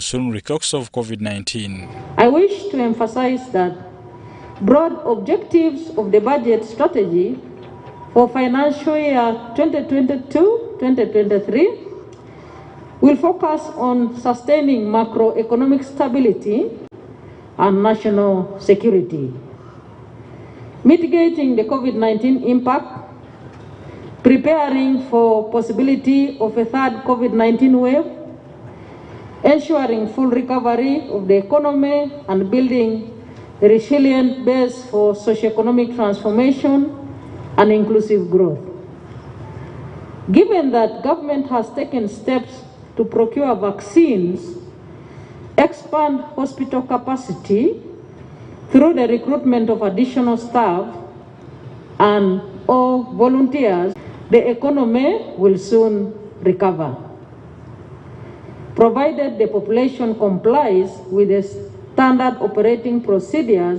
soon recurs of COVID-19. I wish to emphasize that broad objectives of the budget strategy for financial year 2022-2023 will focus on sustaining macroeconomic stability and national security, mitigating the COVID-19 impact, preparing for possibility of a third COVID-19 wave, ensuring full recovery of the economy and building a resilient base for socioeconomic transformation and inclusive growth. Given that government has taken steps to procure vaccines, expand hospital capacity through the recruitment of additional staff and all volunteers, the economy will soon recover, provided the population complies with the standard operating procedures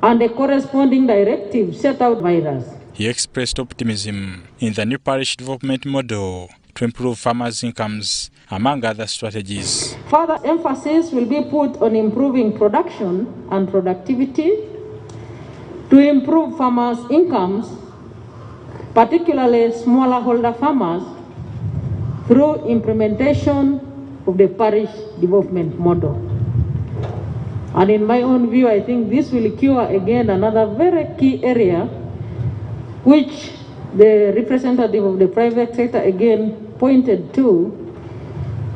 and the corresponding directives set out by us. He expressed optimism in the new parish development model to improve farmers' incomes, among other strategies. Further emphasis will be put on improving production and productivity to improve farmers' incomes, particularly smallholder farmers, through implementation of the parish development model. And in my own view, I think this will cure again another very key area which the representative of the private sector again pointed to,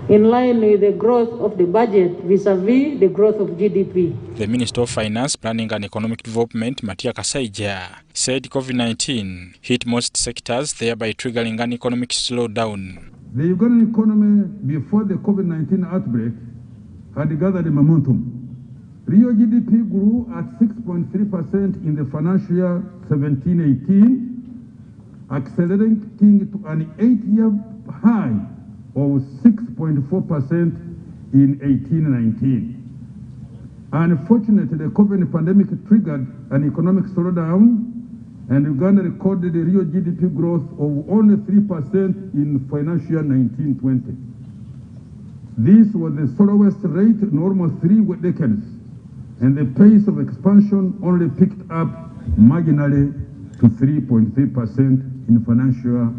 in line with the growth of the budget vis-a-vis the growth of GDP. The Minister of Finance, Planning and Economic Development, Masaka said COVID-19 hit most sectors, thereby triggering an economic slowdown. The Ugandan economy before the COVID-19 outbreak had gathered momentum. Real GDP grew at 6.3% in the financial year 17-18, accelerating to an 8-year high of 6.4% in 18-19. Unfortunately, the COVID pandemic triggered an economic slowdown, and Uganda recorded a real GDP growth of only 3% in financial year 19-20. This was the slowest rate in almost 3 decades, and the pace of expansion only picked up marginally to 3.3% in financial year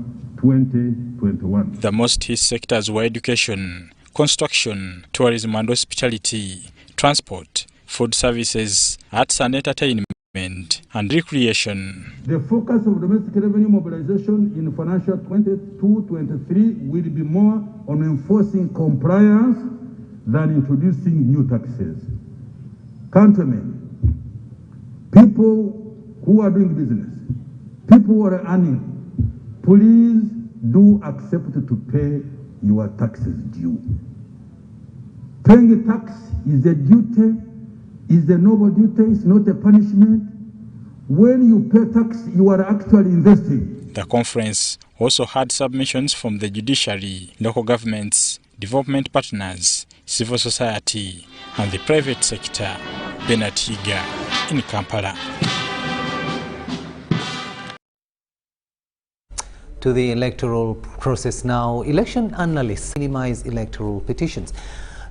2021. The most hit sectors were education, construction, tourism and hospitality, transport, food services, arts and entertainment, and recreation. The focus of domestic revenue mobilization in financial 22-23 will be more on enforcing compliance than introducing new taxes. Countrymen, people who are doing business, people who are earning, please do accept to pay your taxes due. Paying a tax is a duty, is a noble duty, it's not a punishment. When you pay tax, you are actually investing. The conference also had submissions from the judiciary, local governments, development partners, civil society, and the private sector. Bernard Higa in Kampala. To the electoral process now, election analysts minimize electoral petitions.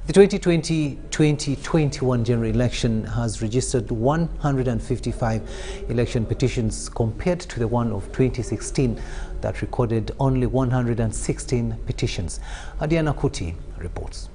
The 2020-2021 general election has registered 155 election petitions compared to the one of 2016 that recorded only 116 petitions. Adiana Kuti reports.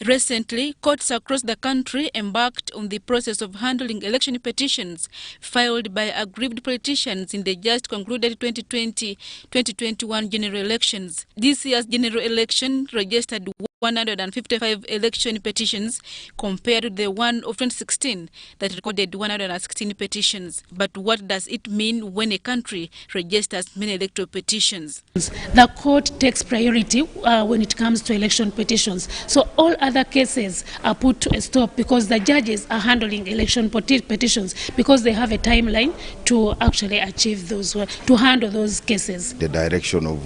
Recently, courts across the country embarked on the process of handling election petitions filed by aggrieved politicians in the just concluded 2020-2021 general elections. This year's general election registered 155 election petitions compared to the one of 2016 that recorded 116 petitions. But what does it mean when a country registers many electoral petitions? The court takes priority when it comes to election petitions. So all other cases are put to a stop because the judges are handling election petitions because they have a timeline to actually achieve those, to handle those cases. The direction of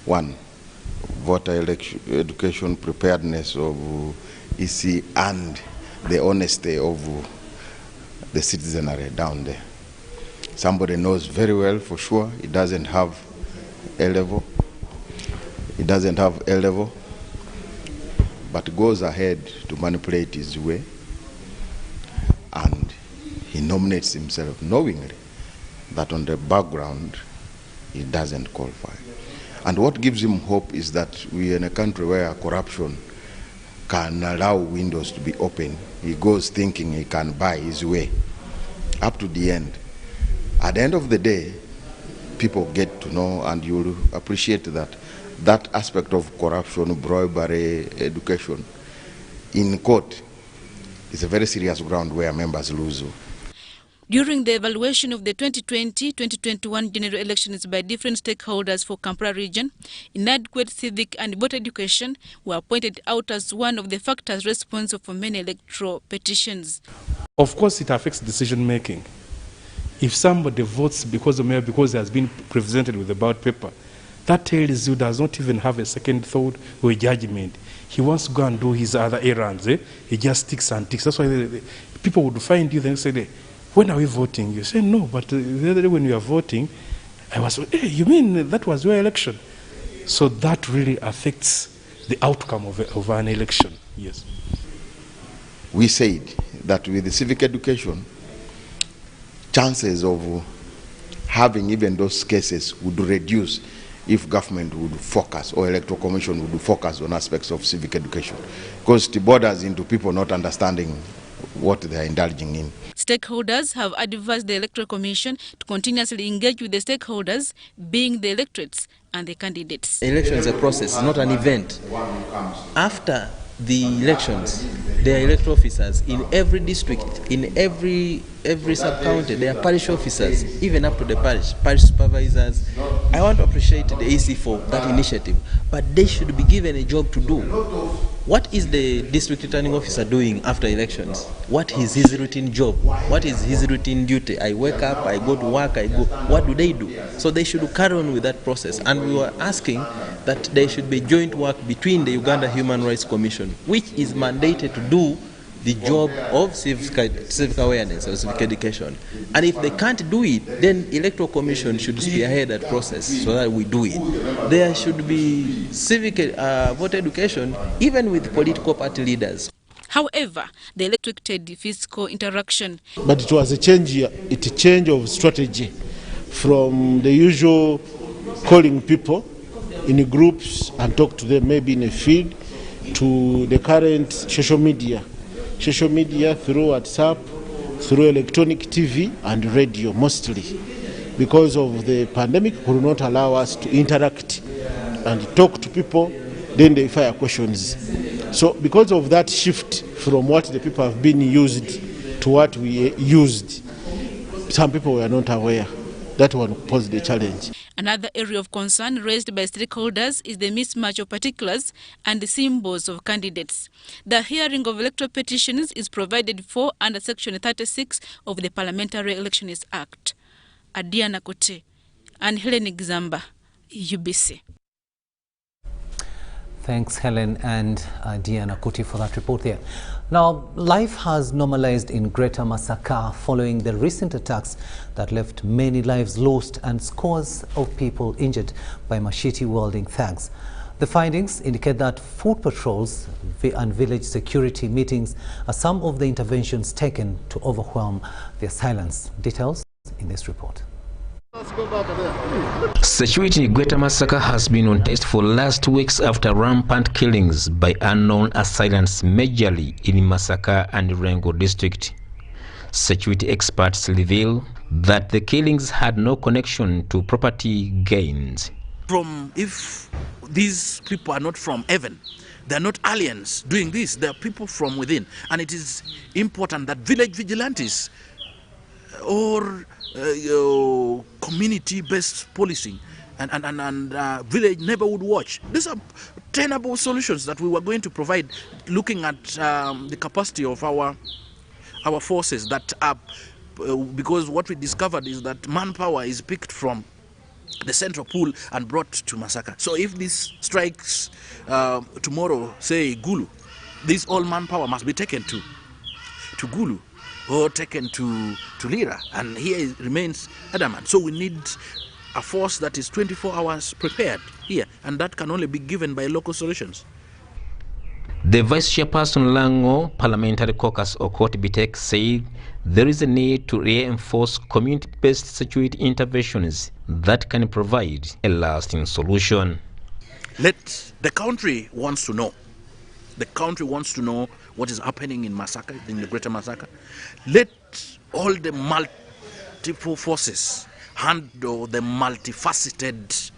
one, voter education preparedness of EC and the honesty of the citizenry down there. Somebody knows very well for sure he doesn't have A-level. He doesn't have A-level, but goes ahead to manipulate his way, and he nominates himself knowingly that on the background he doesn't qualify. And what gives him hope is that we are in a country where corruption can allow windows to be open. He goes thinking he can buy his way up to the end. At the end of the day, people get to know, and you'll appreciate that aspect of corruption, bribery, education, in court is a very serious ground where members lose. During the evaluation of the 2020-2021 general elections by different stakeholders for Kampala region, inadequate civic and voter education were pointed out as one of the factors responsible for many electoral petitions. Of course, it affects decision making. If somebody votes because he has been presented with a ballot paper, that tells you does not even have a second thought or a judgment. He wants to go and do his other errands. He just ticks and ticks. That's why people would find you the next day. When are we voting? You say, no, but the other day when we are voting, I was, hey, you mean that was your election? So that really affects the outcome of an election, yes. We said that with the civic education, chances of having even those cases would reduce if government would focus, or electoral commission would focus on aspects of civic education, because it borders into people not understanding what they are indulging in. Stakeholders have advised the Electoral Commission to continuously engage with the stakeholders, being the electorates and the candidates. Election is a process, not an event. After the elections, there are electoral officers in every district, in every sub-county. There are parish officers, even up to the parish supervisors. I want to appreciate the AC for that initiative, but they should be given a job to do. What is the district returning officer doing after elections? What is his routine job? What is his routine duty? I wake up, I go to work, I go. What do they do? So they should carry on with that process. And we were asking that there should be joint work between the Uganda Human Rights Commission, which is mandated to do the job of civic awareness or civic education. And if they can't do it, then Electoral Commission should spearhead that process so that we do it. There should be civic voter education, even with political party leaders. However, the elected fiscal interaction. But it was a change of strategy from the usual calling people in groups and talk to them maybe in a feed to the current social media through WhatsApp, through electronic TV and radio mostly. Because of the pandemic, could not allow us to interact and talk to people, then they fire questions. So because of that shift from what the people have been used to what we used, some people were not aware. That one posed a challenge. Another area of concern raised by stakeholders is the mismatch of particulars and the symbols of candidates. The hearing of electoral petitions is provided for under Section 36 of the Parliamentary Elections Act. Adiana Kote and Helen Gzamba, UBC. Thanks, Helen and Diana Kuti, for that report there. Now, life has normalized in Greater Masaka following the recent attacks that left many lives lost and scores of people injured by machete-wielding thugs. The findings indicate that foot patrols and village security meetings are some of the interventions taken to overwhelm their silence. Details in this report. Security in Greater Masaka has been on test for last weeks after rampant killings by unknown assailants majorly in Masaka and Lwengo district. Security experts reveal that the killings had no connection to property gains. If these people are not from heaven, they're not aliens doing this, they're people from within. And it is important that village vigilantes or community-based policing and village neighborhood watch. These are tenable solutions that we were going to provide, looking at the capacity of our forces that are, because what we discovered is that manpower is picked from the central pool and brought to Masaka. So if this strikes tomorrow, say Gulu, this all manpower must be taken to Gulu or taken to Lira, and here it remains adamant. So we need a force that is 24 hours prepared here, and that can only be given by local solutions. The Vice Chairperson Lwengo Parliamentary Caucus Okot Bitek said there is a need to reinforce community-based security interventions that can provide a lasting solution. The country wants to know. The country wants to know what is happening in Masaka, in the greater Masaka. Let all the multiple forces handle the multifaceted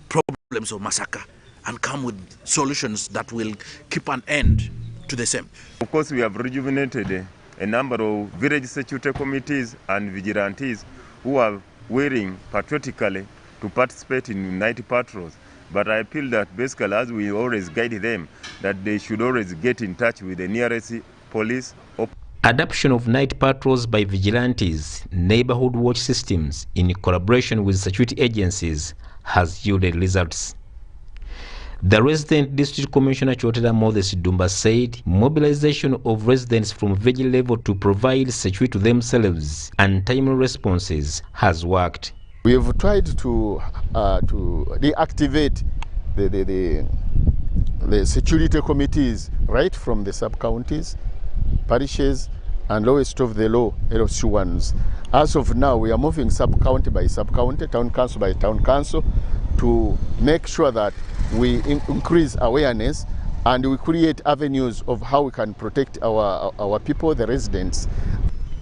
problems of Masaka and come with solutions that will keep an end to the same. Of course, we have rejuvenated a number of village security committees and vigilantes who are willing patriotically to participate in night patrols. But I feel that basically, as we always guide them, that they should always get in touch with the nearest police. Adoption of night patrols by vigilantes, neighborhood watch systems in collaboration with security agencies has yielded results. The resident district commissioner Chotera Moses Dumba said mobilization of residents from vigil level to provide security to themselves and timely responses has worked. We have tried to reactivate the security committees right from the sub-counties, parishes, and lowest of the low LOC ones. As of now, we are moving sub-county by sub-county, town council by town council, to make sure that we increase awareness and we create avenues of how we can protect our people, the residents.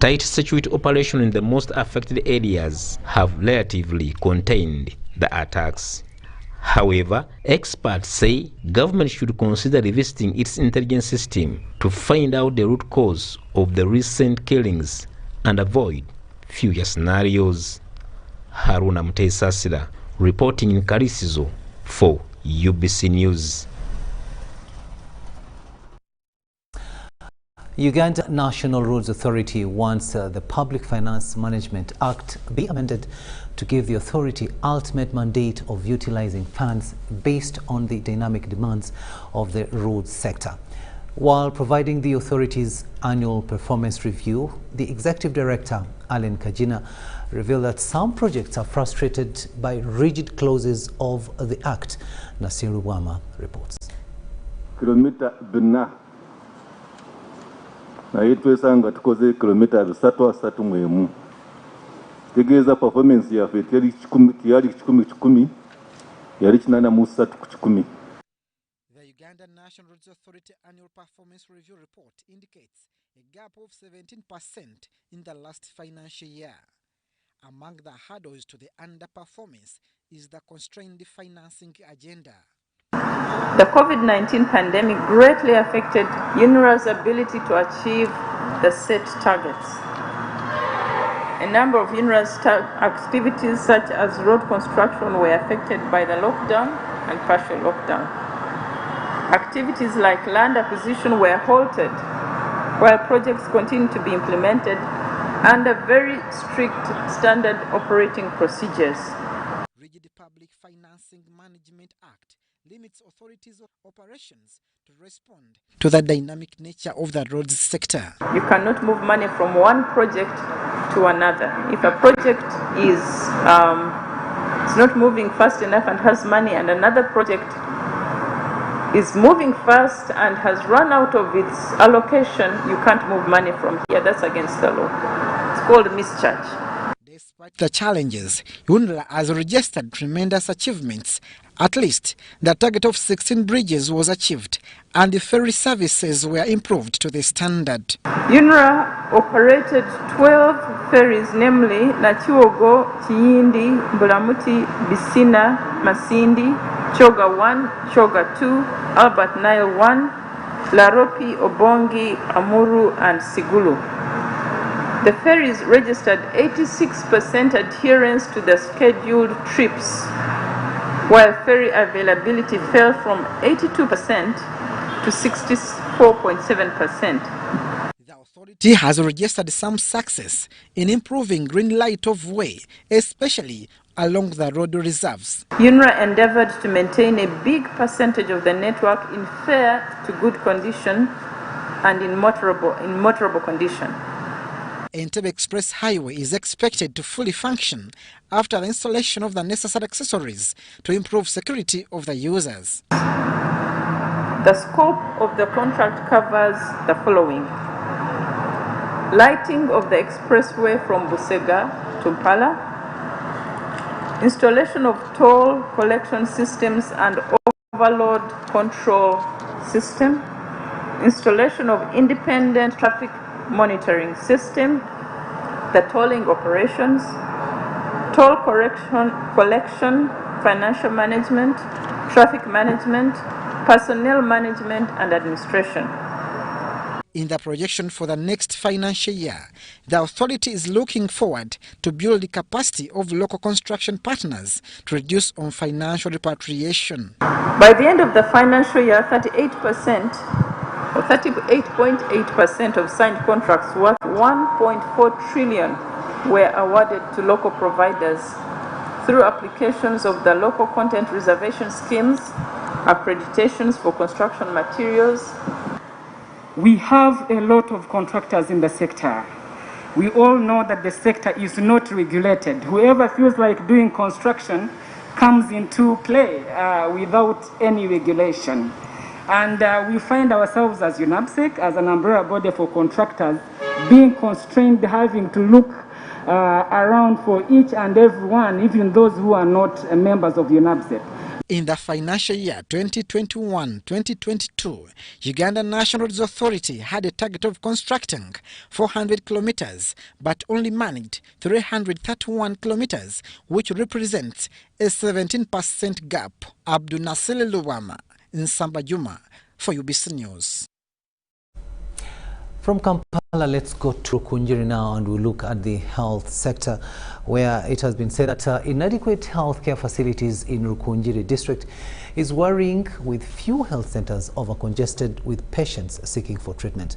Tight security operations in the most affected areas have relatively contained the attacks. However, experts say government should consider revisiting its intelligence system to find out the root cause of the recent killings and avoid future scenarios. Haruna Mutesasira reporting in Karisizo for UBC News. Uganda National Roads Authority wants the Public Finance Management Act be amended to give the authority ultimate mandate of utilizing funds based on the dynamic demands of the roads sector. While providing the authority's annual performance review, the Executive Director, Allen Kajina, revealed that some projects are frustrated by rigid clauses of the Act. Nasiru Wama reports. Kilometer bina na yitwesanga tukoze kilometer 3 mwemu tegeza performance ya feteri 10 yali 8 The Uganda National Roads Authority annual performance review report indicates a gap of 17% in the last financial year. Among the hurdles to the underperformance is the constrained financing agenda. The COVID-19 pandemic greatly affected UNRWA's ability to achieve the set targets. A number of UNRWA's activities, such as road construction, were affected by the lockdown and partial lockdown. Activities like land acquisition were halted, while projects continue to be implemented under very strict standard operating procedures. Rigid Public Financing Management Act limits authorities' operations to respond to the dynamic nature of the roads sector. You cannot move money from one project to another. If a project is not moving fast enough and has money, and another project is moving fast and has run out of its allocation, you can't move money from here. That's against the law. It's called mischarge. Despite the challenges, UNRWA has registered tremendous achievements. At least, the target of 16 bridges was achieved, and the ferry services were improved to the standard. UNRWA operated 12 ferries, namely Nachiwogo, Chiyindi, Mbulamuti, Bisina, Masindi, Choga 1, Choga 2, Albert Nile 1, Laropi, Obongi, Amuru, and Sigulu. The ferries registered 86% adherence to the scheduled trips, while ferry availability fell from 82% to 64.7%. The authority has registered some success in improving green light of way, especially along the road reserves. UNRWA endeavored to maintain a big percentage of the network in fair to good condition and in motorable condition. Entebbe Express Highway is expected to fully function after the installation of the necessary accessories to improve security of the users. The scope of the contract covers the following: lighting of the expressway from Busega to Mpala, installation of toll collection systems and overload control system, installation of independent traffic monitoring system, the tolling operations, toll collection, financial management, traffic management, personnel management and administration. In the projection for the next financial year, the authority is looking forward to build the capacity of local construction partners to reduce on financial repatriation. By the end of the financial year, 38% or 38.8% of signed contracts worth 1.4 trillion were awarded to local providers through applications of the local content reservation schemes, accreditations for construction materials. We have a lot of contractors in the sector. We all know that the sector is not regulated. Whoever feels like doing construction comes into play without any regulation. And we find ourselves as UNABSEC, as an umbrella body for contractors, being constrained, having to look around for each and every one, even those who are not members of UNABSEC. In the financial year 2021-2022, Uganda National Roads Authority had a target of constructing 400 kilometers, but only managed 331 kilometers, which represents a 17% gap. Abdul Nasir Luwama, Nsamba Juma, for UBC News. From Kampala, let's go to Rukungiri now and we'll look at the health sector, where it has been said that inadequate healthcare facilities in Rukungiri district is worrying, with few health centers overcongested with patients seeking for treatment.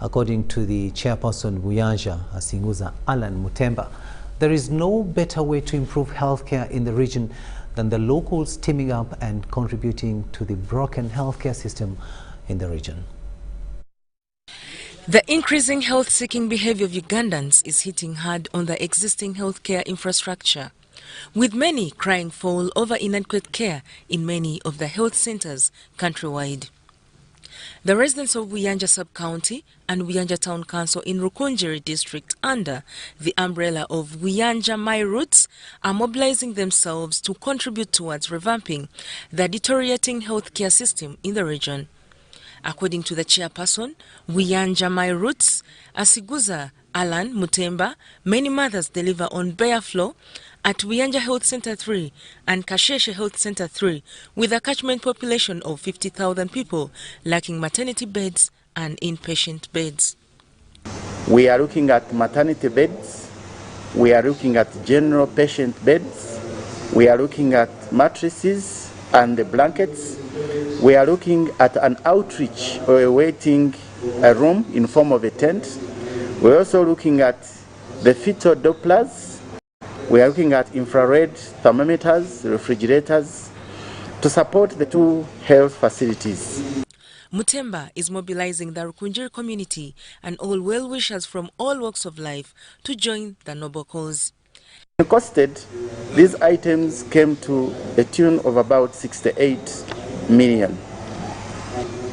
According to the chairperson Buyanja Asinguza Alan Mutemba, there is no better way to improve healthcare in the region than the locals teaming up and contributing to the broken healthcare system in the region. The increasing health-seeking behavior of Ugandans is hitting hard on the existing healthcare infrastructure, with many crying foul over inadequate care in many of the health centers countrywide. The residents of Buyanja Sub-County and Buyanja Town Council in Rukungiri district, under the umbrella of Buyanja My Roots, are mobilizing themselves to contribute towards revamping the deteriorating healthcare system in the region. According to the chairperson, Buyanja My Roots, Asiguza Alan Mutemba, many mothers deliver on bare floor at Buyanja Health Center 3 and Kasheshe Health Center 3, with a catchment population of 50,000 people lacking maternity beds and inpatient beds. We are looking at maternity beds, we are looking at general patient beds, we are looking at mattresses and the blankets. We are looking at an outreach or a waiting room in form of a tent. We're also looking at the fetal Dopplers. We are looking at infrared thermometers, refrigerators, to support the two health facilities. Mutemba is mobilizing the Rukungiri community and all well-wishers from all walks of life to join the noble cause. Costed, these items came to a tune of about 68 million.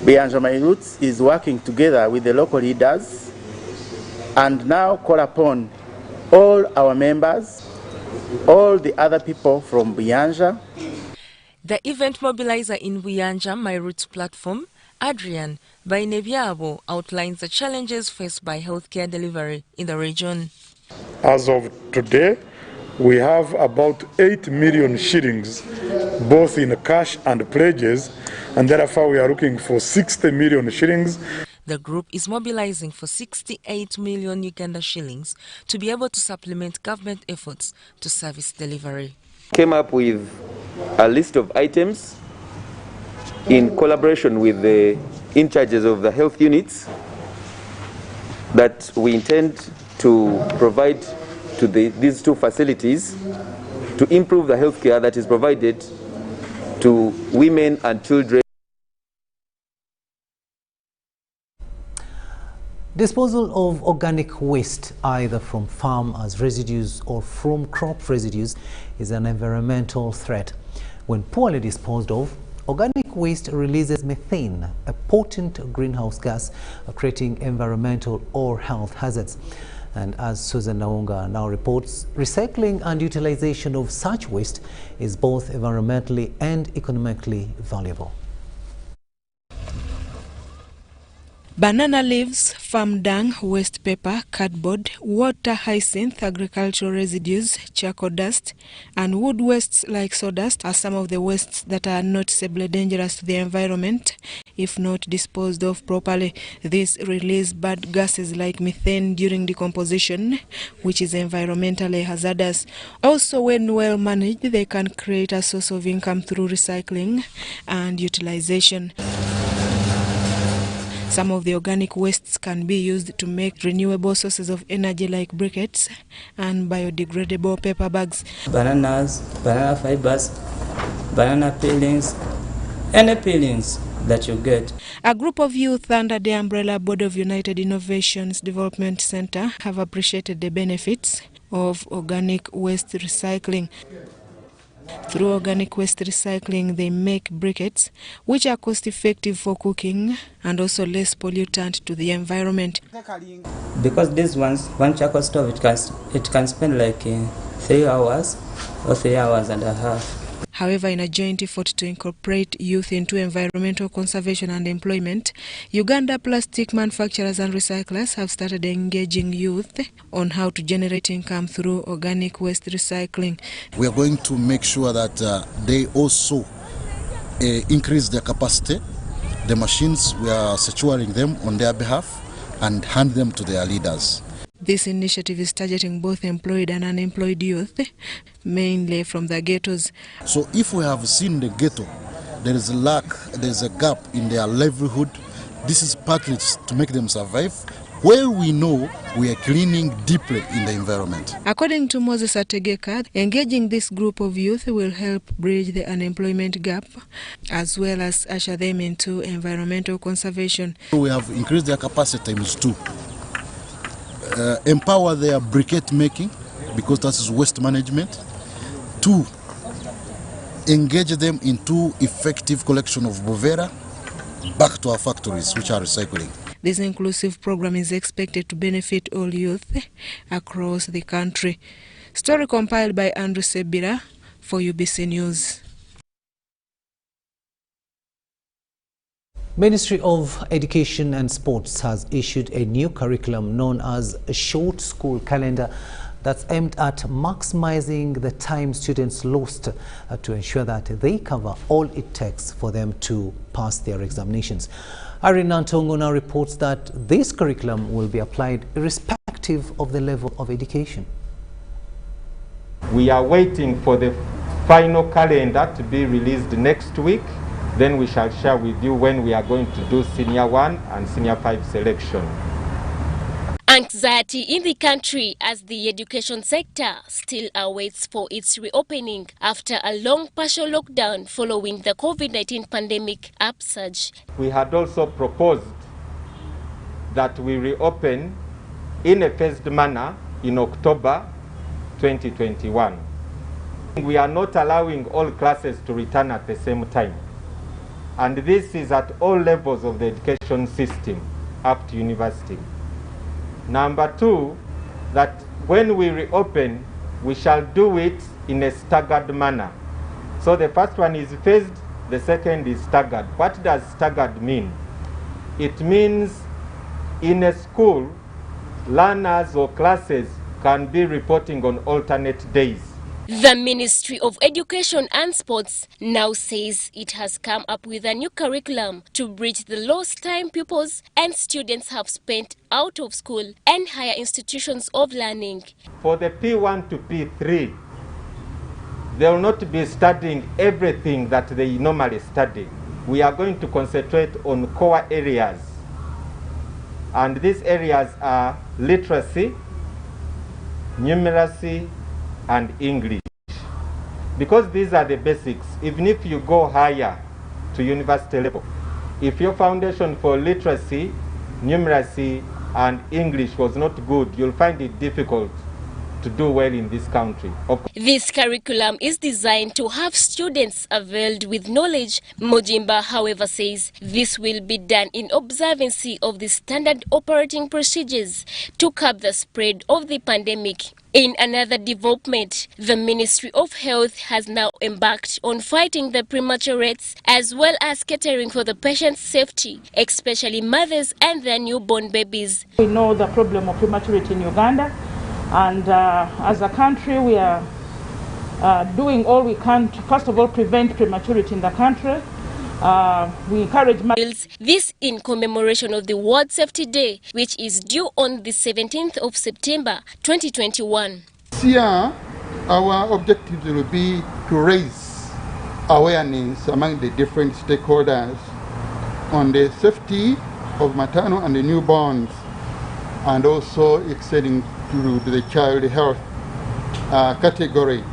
Buyanja My Roots is working together with the local leaders and now call upon all our members, all the other people from Buyanja. The event mobilizer in Buyanja My Roots platform, Adrian Bainebiabo, outlines the challenges faced by healthcare delivery in the region. As of today, we have about 8 million shillings, both in cash and pledges, and therefore we are looking for 60 million shillings. The group is mobilizing for 68 million Uganda shillings to be able to supplement government efforts to service delivery. Came up with a list of items in collaboration with the in-charges of the health units that we intend to provide to these two facilities to improve the healthcare that is provided to women and children. Disposal of organic waste, either from farm as residues or from crop residues, is an environmental threat. When poorly disposed of, organic waste releases methane, a potent greenhouse gas, creating environmental or health hazards. And as Susan Naunga now reports, recycling and utilization of such waste is both environmentally and economically valuable. Banana leaves, farm dung, waste paper, cardboard, water hyacinth, agricultural residues, charcoal dust, and wood wastes like sawdust are some of the wastes that are noticeably dangerous to the environment if not disposed of properly. These release bad gases like methane during decomposition, which is environmentally hazardous. Also, when well managed, they can create a source of income through recycling and utilization. Some of the organic wastes can be used to make renewable sources of energy like briquettes and biodegradable paper bags. Bananas, banana fibers, banana peelings, any peelings that you get. A group of youth under the umbrella Board of United Innovations Development Center have appreciated the benefits of organic waste recycling. Through organic waste recycling, they make briquettes, which are cost-effective for cooking and also less pollutant to the environment. Because these ones, one charcoal stove, it can spend like 3 hours or 3 hours and a half. However, in a joint effort to incorporate youth into environmental conservation and employment, Uganda plastic manufacturers and recyclers have started engaging youth on how to generate income through organic waste recycling. We are going to make sure that they also increase their capacity. The machines, we are securing them on their behalf and hand them to their leaders. This initiative is targeting both employed and unemployed youth, mainly from the ghettos. So if we have seen the ghetto, there is a lack, there is a gap in their livelihood. This is packaged to make them survive, where we know we are cleaning deeply in the environment. According to Moses Ategeka, engaging this group of youth will help bridge the unemployment gap as well as usher them into environmental conservation. We have increased their capacity times 2. Empower their briquette making, because that is waste management. 2, engage them into effective collection of bovera back to our factories, which are recycling. This inclusive program is expected to benefit all youth across the country. Story compiled by Andrew Sebira for UBC News. Ministry of Education and Sports has issued a new curriculum known as a short school calendar that's aimed at maximizing the time students lost to ensure that they cover all it takes for them to pass their examinations. Irene Nantongo now reports that this curriculum will be applied irrespective of the level of education. We are waiting for the final calendar to be released next week. Then we shall share with you when we are going to do Senior 1 and Senior 5 selection. Anxiety in the country as the education sector still awaits for its reopening after a long partial lockdown following the COVID-19 pandemic upsurge. We had also proposed that we reopen in a phased manner in October 2021. We are not allowing all classes to return at the same time. And this is at all levels of the education system, up to university. Number 2, that when we reopen, we shall do it in a staggered manner. So the first one is phased, the second is staggered. What does staggered mean? It means in a school, learners or classes can be reporting on alternate days. The Ministry of Education and Sports now says it has come up with a new curriculum to bridge the lost time pupils and students have spent out of school and higher institutions of learning. For the P1 to P3, they will not be studying everything that they normally study. We are going to concentrate on core areas. And these areas are literacy, numeracy, and English. Because these are the basics, even if you go higher to university level, if your foundation for literacy, numeracy, and English was not good, you'll find it difficult to do well in this country. This curriculum is designed to have students availed with knowledge. Mojimba, however, says this will be done in observancy of the standard operating procedures to curb the spread of the pandemic. In another development, the Ministry of Health has now embarked on fighting the premature rates as well as catering for the patient's safety, especially mothers and their newborn babies. We know the problem of prematurity in Uganda, and as a country we are doing all we can to first of all prevent prematurity in the country. We encourage this in commemoration of the World Safety Day, which is due on the 17th of September 2021. This year, our objective will be to raise awareness among the different stakeholders on the safety of maternal and the newborns, and also extending to the child health category.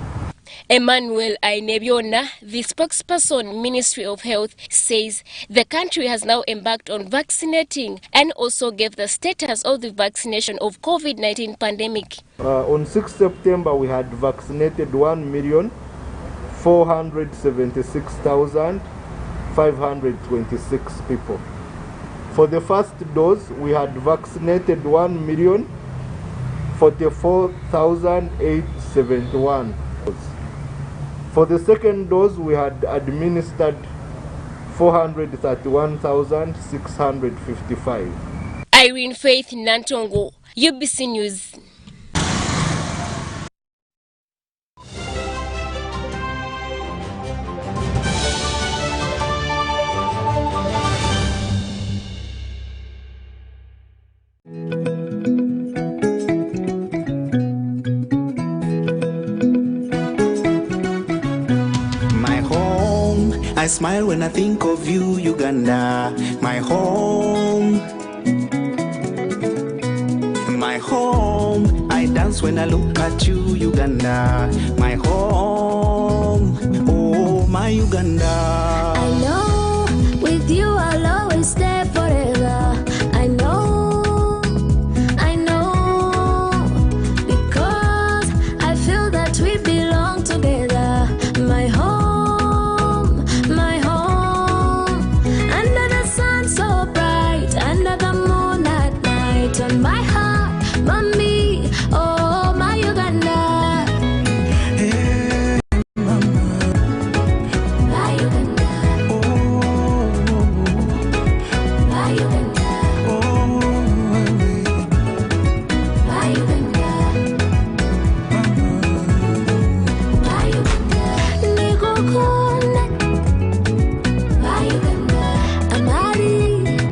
Emmanuel Ainebiona, the spokesperson, Ministry of Health, says the country has now embarked on vaccinating and also gave the status of the vaccination of COVID-19 pandemic. On 6 September, we had vaccinated 1,476,526 people. For the first dose, we had vaccinated 1,044,871. For the second dose, we had administered 431,655. Irene Faith Nantongo, UBC News. I smile when I think of you, Uganda, my home. My home, I dance when I look at you, Uganda, my home. Oh, my Uganda. I know, with you I'll always stay forever. I know, because I feel that we belong together. My home. On my heart, mommy, oh my Uganda. Hey, mama. My Uganda. Oh, my Uganda. Oh, my Uganda. My Uganda. Nikokuna. My Uganda. Amari,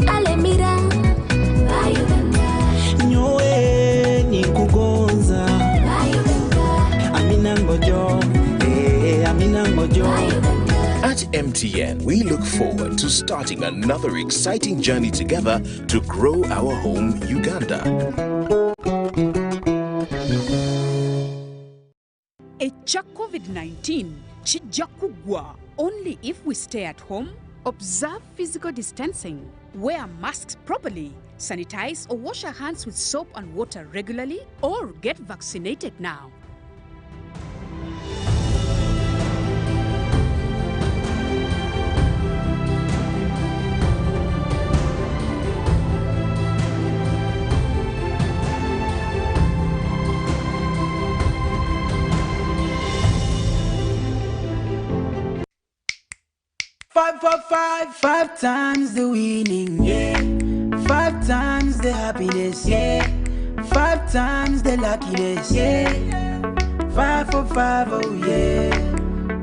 Alemira. My Uganda. At MTN, we look forward to starting another exciting journey together to grow our home, Uganda. Echa COVID-19 chijja kugwa only if we stay at home, observe physical distancing, wear masks properly, sanitize or wash our hands with soap and water regularly, or get vaccinated now. Five times the winning, yeah. 5 times the happiness, yeah. 5 times the luckiness, yeah. 5 for 5, oh yeah.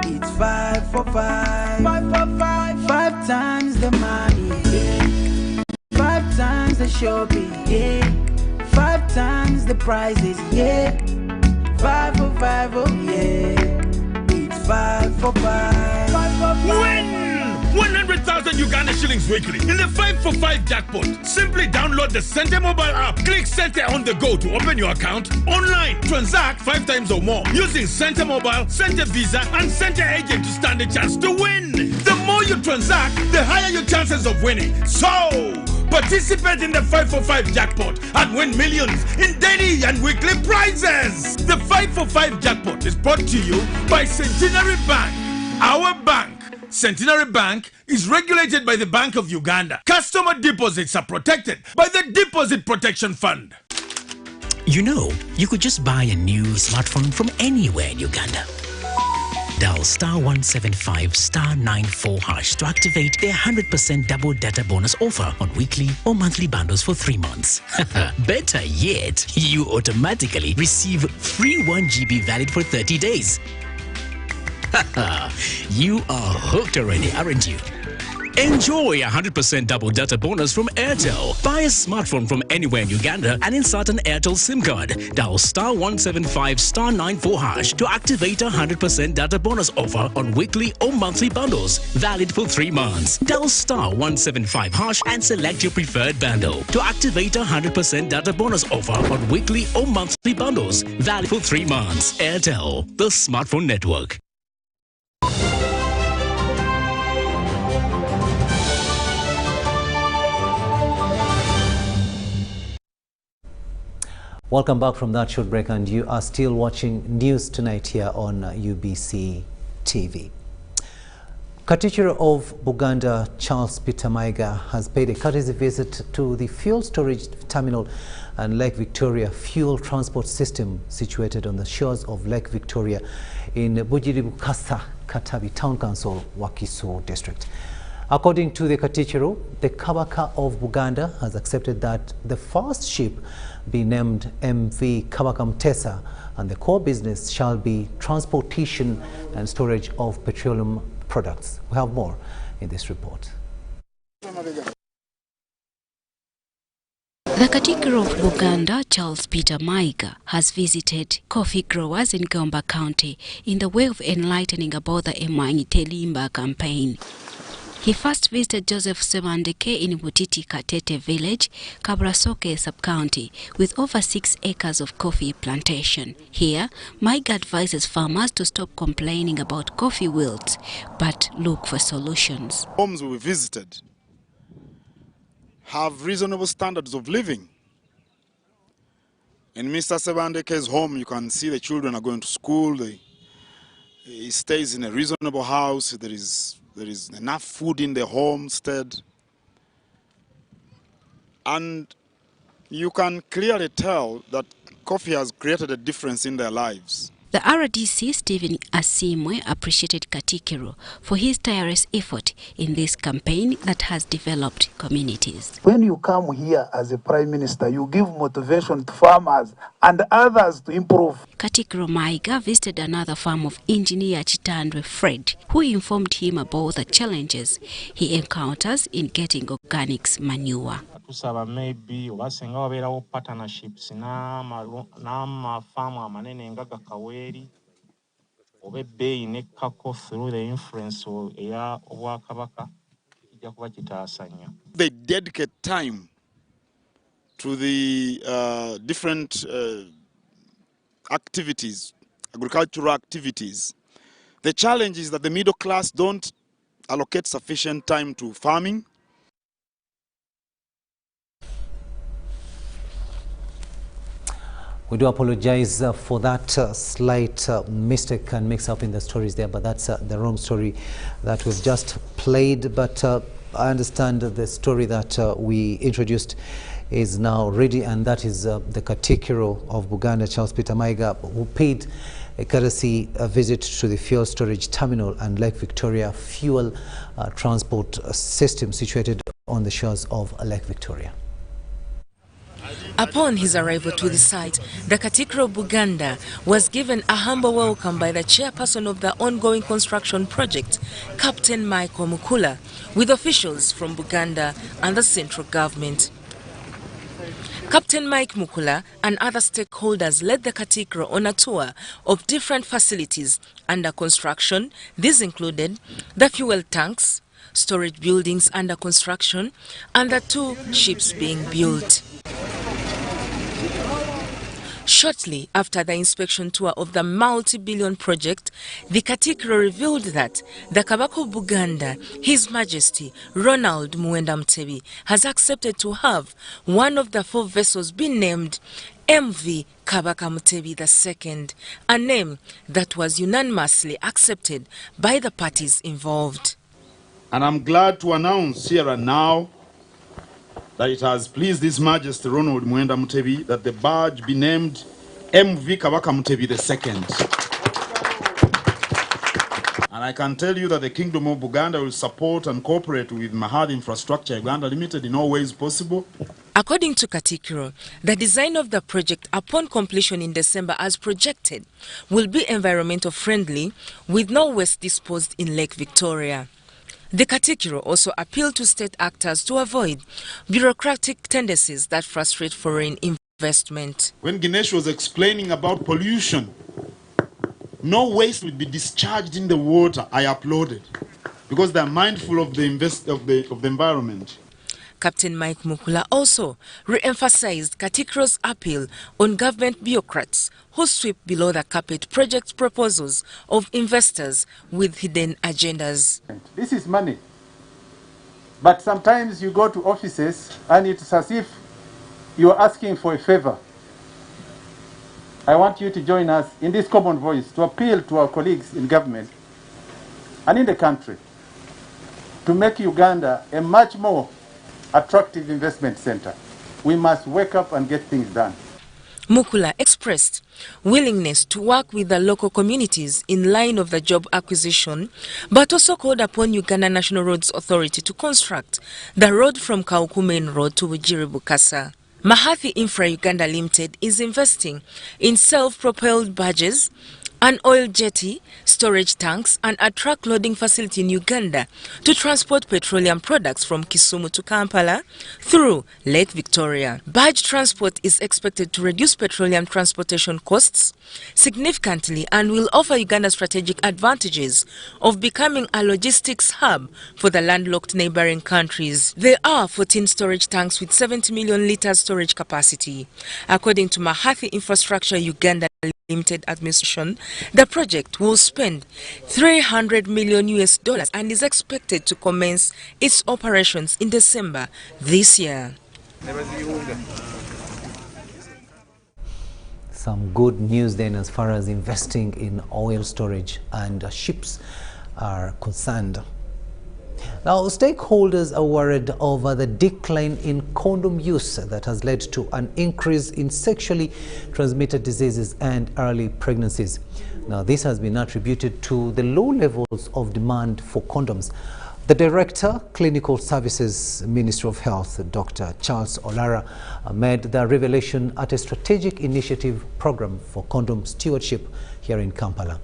It's 5 for 5. 5 for 5. 5 times the money, yeah. 5 times the shopping, yeah. 5 times the prizes, yeah. 5 for 5, oh yeah. It's 5 for 5. 5 for 5. Win 100,000 Uganda shillings weekly in the 5 for 5 jackpot. Simply download the Center mobile app. Click Center on the go to open your account online. Transact 5 times or more using Center mobile, Center Visa, and Center agent to stand a chance to win. The more you transact, the higher your chances of winning. So, Participate in the 545 jackpot and win millions in daily and weekly prizes. The 545 jackpot is brought to you by Centenary Bank. Our bank, Centenary Bank, is regulated by the Bank of Uganda. Customer deposits are protected by the Deposit Protection Fund. You know, you could just buy a new smartphone from anywhere in Uganda. Dial *175 *94 hash to activate their 100% double data bonus offer on weekly or monthly bundles for 3 months. Better yet, you automatically receive free 1 GB valid for 30 days. You are hooked already, aren't you? Enjoy a 100% double data bonus from Airtel. Buy a smartphone from anywhere in Uganda and insert an Airtel SIM card. Dial *175 *94 hash to activate a 100% data bonus offer on weekly or monthly bundles, valid for 3 months. Dial *175 hash and select your preferred bundle to activate a 100% data bonus offer on weekly or monthly bundles, valid for 3 months. Airtel, the smartphone network. Welcome back from that short break, and you are still watching News Tonight here on UBC TV. Katichiro of Buganda, Charles Peter Maiga, has paid a courtesy visit to the fuel storage terminal and Lake Victoria fuel transport system situated on the shores of Lake Victoria in Bugiribukasa, Katabi Town Council, Wakiso District. According to the Katichiro, the Kabaka of Buganda has accepted that the first ship be named MV Kabaka Mtesa, and the core business shall be transportation and storage of petroleum products. We have more in this report. The Katichiro of Buganda, Charles Peter Maiga, has visited coffee growers in Gomba County in the way of enlightening about the Emanyi Telimba campaign. He first visited Joseph Sebandeke in Butiti Katete village, Kabrasoke sub-county, with over 6 acres of coffee plantation. Here, Maiga advises farmers to stop complaining about coffee wilts, but look for solutions. Homes we visited have reasonable standards of living. In Mr. Sebandeke's home, you can see the children are going to school. He stays in a reasonable house. There is enough food in the homestead. And you can clearly tell that coffee has created a difference in their lives. The RDC, Stephen Asimwe, appreciated Katichiro for his tireless effort in this campaign that has developed communities. When you come here as a Prime Minister, you give motivation to farmers and others to improve. Katichiro Maiga visited another farm of engineer Chitandwe Fred, who informed him about the challenges he encounters in getting organics manure. Tusaba maybe wasenga waberawo partnerships n'amafamu amanene nga Gakaweri obebbeeyi nekkako through the influence eya Obwakabaka kijja kuba kitaasanya. They dedicate time to the different activities, agricultural activities. The challenge is that the middle class don't allocate sufficient time to farming. We do apologize for that slight mistake and mix-up in the stories there, but that's the wrong story that we've just played. But I understand the story that we introduced is now ready, and that is the Katichiro of Buganda, Charles Peter Maiga, who paid a courtesy visit to the fuel storage terminal and Lake Victoria fuel transport system situated on the shores of Lake Victoria. Upon his arrival to the site, the Katichiro of Buganda was given a humble welcome by the chairperson of the ongoing construction project, Captain Michael Mukula, with officials from Buganda and the central government. Captain Mike Mukula and other stakeholders led the Katichiro on a tour of different facilities under construction. These included the fuel tanks, storage buildings under construction, and the 2 ships being built. Shortly after the inspection tour of the multi-billion project, the Katikkiro revealed that the Kabaka of Buganda, His Majesty Ronald Muwenda Mutebi, has accepted to have one of the 4 vessels be named MV Kabaka Mutebi II, a name that was unanimously accepted by the parties involved. And I'm glad to announce here and now that it has pleased His Majesty Ronald Muwenda Mutebi that the barge be named MV Kabaka Mutebi II. And I can tell you that the Kingdom of Uganda will support and cooperate with Mahad Infrastructure Uganda Limited in all ways possible. According to Katikkiro, the design of the project upon completion in December as projected will be environmental friendly with no waste disposed in Lake Victoria. The Katikkiro also appealed to state actors to avoid bureaucratic tendencies that frustrate foreign investment. When Ginesh was explaining about pollution, no waste will be discharged in the water, I applauded, because they're mindful of the environment. Captain Mike Mukula also re-emphasized Katikkiro's appeal on government bureaucrats who sweep below the carpet project proposals of investors with hidden agendas. This is money, but sometimes you go to offices and it's as if you're asking for a favor. I want you to join us in this common voice to appeal to our colleagues in government and in the country to make Uganda a much more attractive investment center. We must wake up and get things done. Mukula expressed willingness to work with the local communities in line of the job acquisition, but also called upon Uganda National Roads Authority to construct the road from Kauku Main Road to Wujiri-Bukasa. Mahathi Infra Uganda Limited is investing in self-propelled barges, an oil jetty, storage tanks, and a truck loading facility in Uganda to transport petroleum products from Kisumu to Kampala through Lake Victoria. Barge transport is expected to reduce petroleum transportation costs significantly and will offer Uganda strategic advantages of becoming a logistics hub for the landlocked neighboring countries. There are 14 storage tanks with 70 million litres storage capacity. According to Mahathi Infrastructure Uganda Limited Administration, the project will spend $300 million and is expected to commence its operations in December this year. Some good news then as far as investing in oil storage and ships are concerned. Now, stakeholders are worried over the decline in condom use that has led to an increase in sexually transmitted diseases and early pregnancies. Now, this has been attributed to the low levels of demand for condoms. The Director, Clinical Services, Ministry of Health, Dr. Charles Olara, made the revelation at a strategic initiative program for condom stewardship here in Kampala.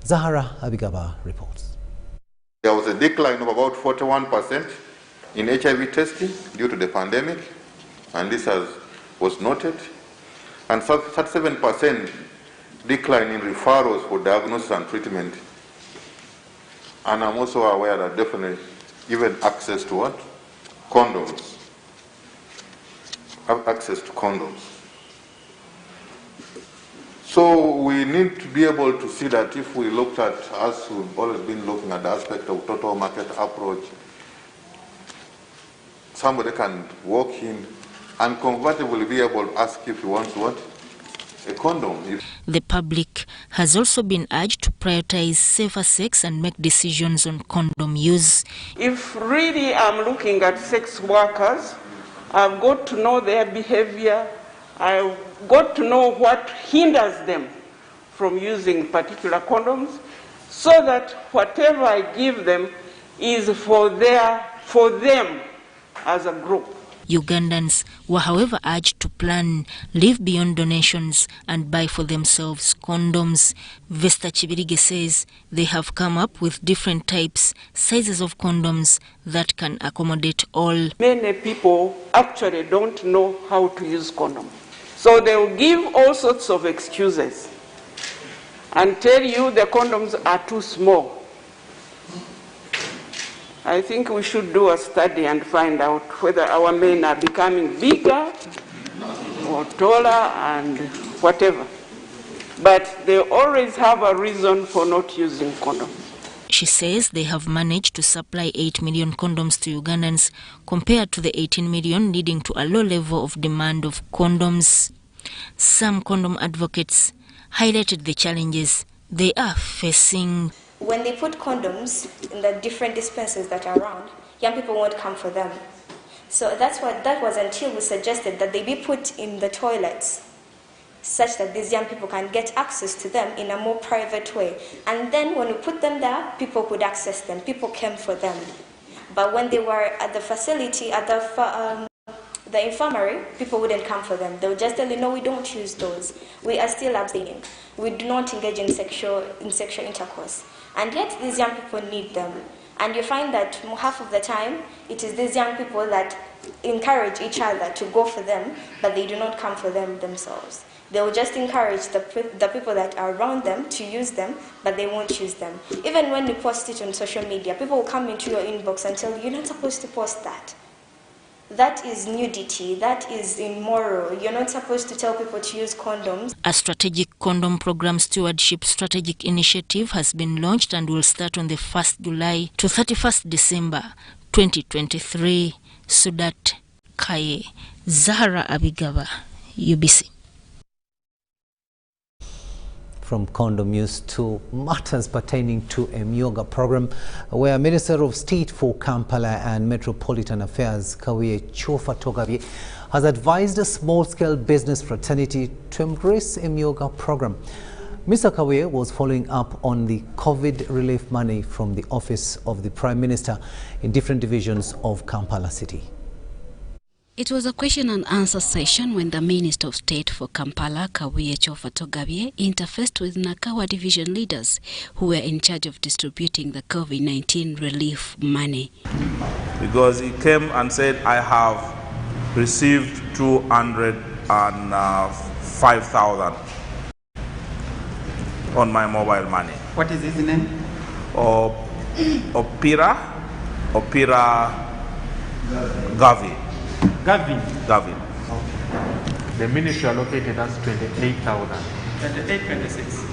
Zahara Abigaba reports. There was a decline of about 41% in HIV testing due to the pandemic, and this was noted, and 37% decline in referrals for diagnosis and treatment. And I'm also aware that definitely even access to what? Condoms. Have access to condoms. So we need to be able to see that if we looked at, as we've always been looking at the aspect of total market approach, somebody can walk in and comfortably be able to ask if he wants what? A condom. The public has also been urged to prioritize safer sex and make decisions on condom use. If really I'm looking at sex workers, I've got to know their behavior. I've got to know what hinders them from using particular condoms, so that whatever I give them is for them as a group. Ugandans were, however, urged to plan, live beyond donations and buy for themselves condoms. Vesta Chibirige says they have come up with different types, sizes of condoms that can accommodate all. Many people actually don't know how to use condoms. So they will give all sorts of excuses and tell you the condoms are too small. I think we should do a study and find out whether our men are becoming bigger or taller and whatever. But they always have a reason for not using condoms. She says they have managed to supply 8 million condoms to Ugandans compared to the 18 million, leading to a low level of demand of condoms. Some condom advocates highlighted the challenges they are facing. When they put condoms in the different dispensers that are around, young people won't come for them. So that was until we suggested that they be put in the toilets, such that these young people can get access to them in a more private way. And then when we put them there, people could access them. People came for them. But when they were at the facility, at the infirmary, people wouldn't come for them. They would just tell you, no, we don't use those. We are still abstaining. We do not engage in sexual intercourse. And yet these young people need them. And you find that half of the time, it is these young people that encourage each other to go for them, but they do not come for them themselves. They will just encourage the people that are around them to use them, but they won't use them. Even when you post it on social media, people will come into your inbox and tell you, you're not supposed to post that. That is nudity, that is immoral. You're not supposed to tell people to use condoms. A strategic condom program stewardship strategic initiative has been launched and will start on the 1st July to 31st December 2023. Sudat Kaye, Zahara Abigaba, UBC. From condom use to matters pertaining to a yoga program, where Minister of State for Kampala and Metropolitan Affairs, Kawiye Chofa-Togabye, has advised a small-scale business fraternity to embrace a yoga program. Mr. Kawiye was following up on the COVID relief money from the Office of the Prime Minister in different divisions of Kampala City. It was a question and answer session when the Minister of State for Kampala, Kawiye Chofa-Togabye, interfaced with Nakawa division leaders who were in charge of distributing the COVID-19 relief money. Because he came and said, I have received 205,000 on my mobile money. What is his name? Opira Gavi. Gavin. Okay. The ministry allocated us 28,000. 28, 26.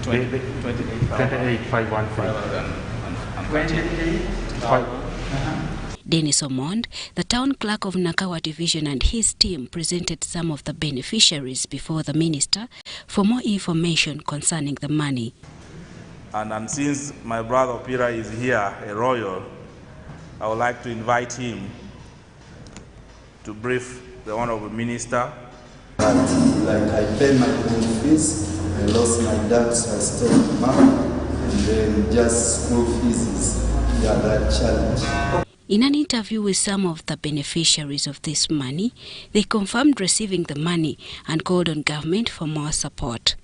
28,515. Dennis Omond, the town clerk of Nakawa division, and his team presented some of the beneficiaries before the minister for more information concerning the money. And since my brother Opira is here, a royal, I would like to invite him to brief the Honorable Minister. Like I pay my own fees, I lost my dad, so I stopped mom, and then just school fees is that challenge. In an interview with some of the beneficiaries of this money, they confirmed receiving the money and called on government for more support.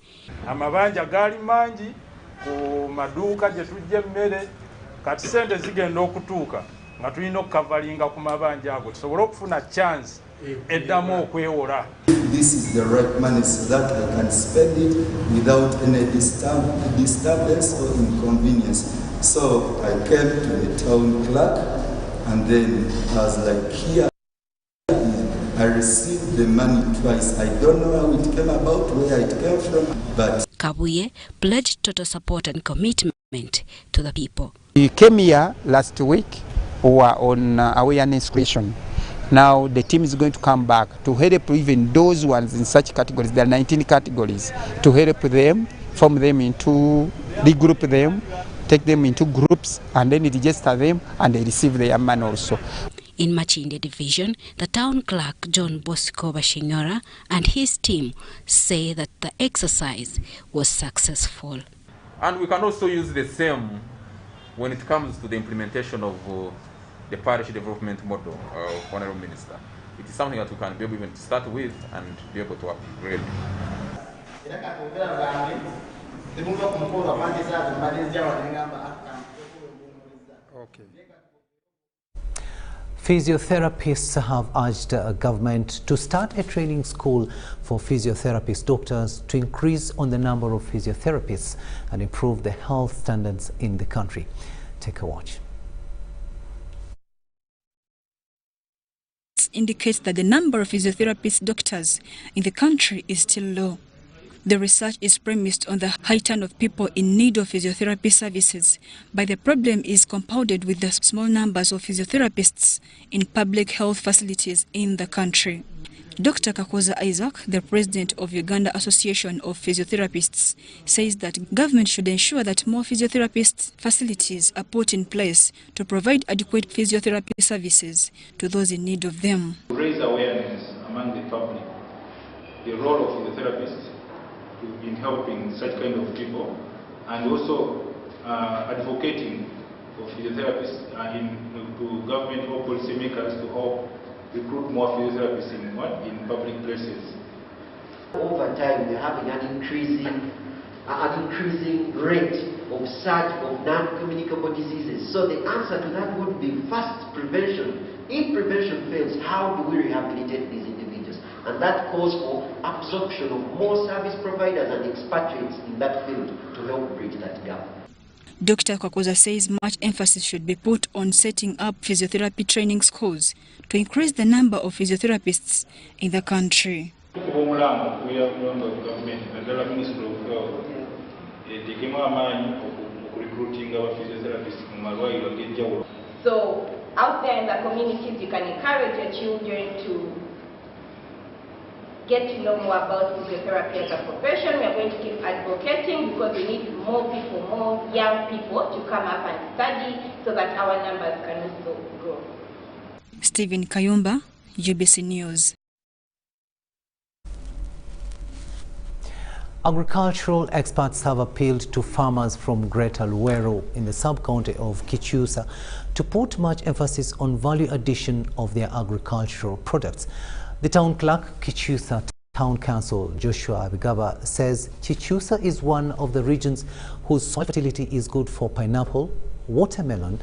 Amabanja gali manji ku maduuka gye tujja emmere kati sente zigenda okutuuka nga tulina okukavalinga ku mabanja ago tusobole okufuna chance eddamu okwewola. This is the right money so that I can spend it without any disturbance or inconvenience. So I came to the town clerk and then I was like, here I received the money twice. I don't know how it came about, where it came from, but Kawiye pledged total support and commitment to the people. We came here last week. We were on awareness question. Now the team is going to come back to help even those ones in such categories. There are 19 categories to help them, form them into, regroup them, take them into groups, and then register them, and they receive their money also. In Machinde division, the town clerk John Bosco Bashinyora and his team say that the exercise was successful. And we can also use the same when it comes to the implementation of the parish development model, Honorable Minister. It is something that we can be able to start with and be able to upgrade. Okay. Physiotherapists have urged government to start a training school for physiotherapists, doctors, to increase on the number of physiotherapists and improve the health standards in the country. Take a watch. indicates that the number of physiotherapist doctors in the country is still low. The research is premised on the high turn of people in need of physiotherapy services, but the problem is compounded with the small numbers of physiotherapists in public health facilities in the country. Dr. Kakoza Isaac, the president of Uganda Association of Physiotherapists, says that government should ensure that more physiotherapist facilities are put in place to provide adequate physiotherapy services to those in need of them. To raise awareness among the public, the role of physiotherapists in helping such kind of people, and also advocating for physiotherapists to government or policymakers to help recruit more physiotherapists in public places. Over time, we're having an increasing rate of surge of non-communicable diseases. So the answer to that would be first prevention. If prevention fails, how do we rehabilitate these individuals? And that calls for absorption of more service providers and expatriates in that field to help bridge that gap. Dr. Kwakoza says much emphasis should be put on setting up physiotherapy training schools to increase the number of physiotherapists in the country. So out there in the communities, you can encourage your children to get to know more about physiotherapy as a profession. We are going to keep advocating because we need more people, more young people to come up and study so that our numbers can also grow. Stephen Kayumba, UBC News. Agricultural experts have appealed to farmers from Greater Lwengo in the sub-county of Kichusa to put much emphasis on value addition of their agricultural products. The town clerk, Kichusa Town Council Joshua Abigaba, says Kichusa is one of the regions whose soil fertility is good for pineapple, watermelon,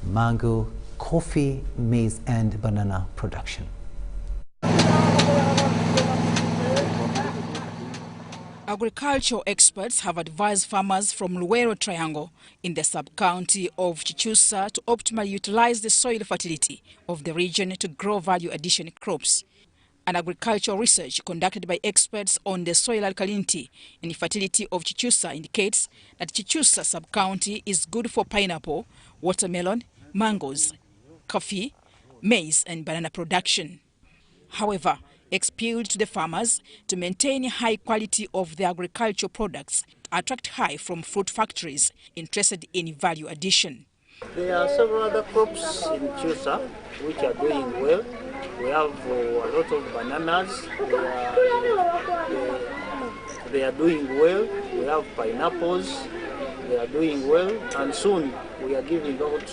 mango, coffee, maize and banana production. Agricultural experts have advised farmers from Lwengo Triangle in the sub-county of Kichusa to optimally utilize the soil fertility of the region to grow value-addition crops. An agricultural research conducted by experts on the soil alkalinity and fertility of Kichusa indicates that Kichusa sub-county is good for pineapple, watermelon, mangoes, coffee, maize and banana production. However, appealed to the farmers to maintain high quality of the agricultural products to attract high from fruit factories interested in value addition. There are several other crops in Kichusa which are doing well. We have a lot of bananas, they are doing well. We have pineapples, they are doing well. And soon we are giving out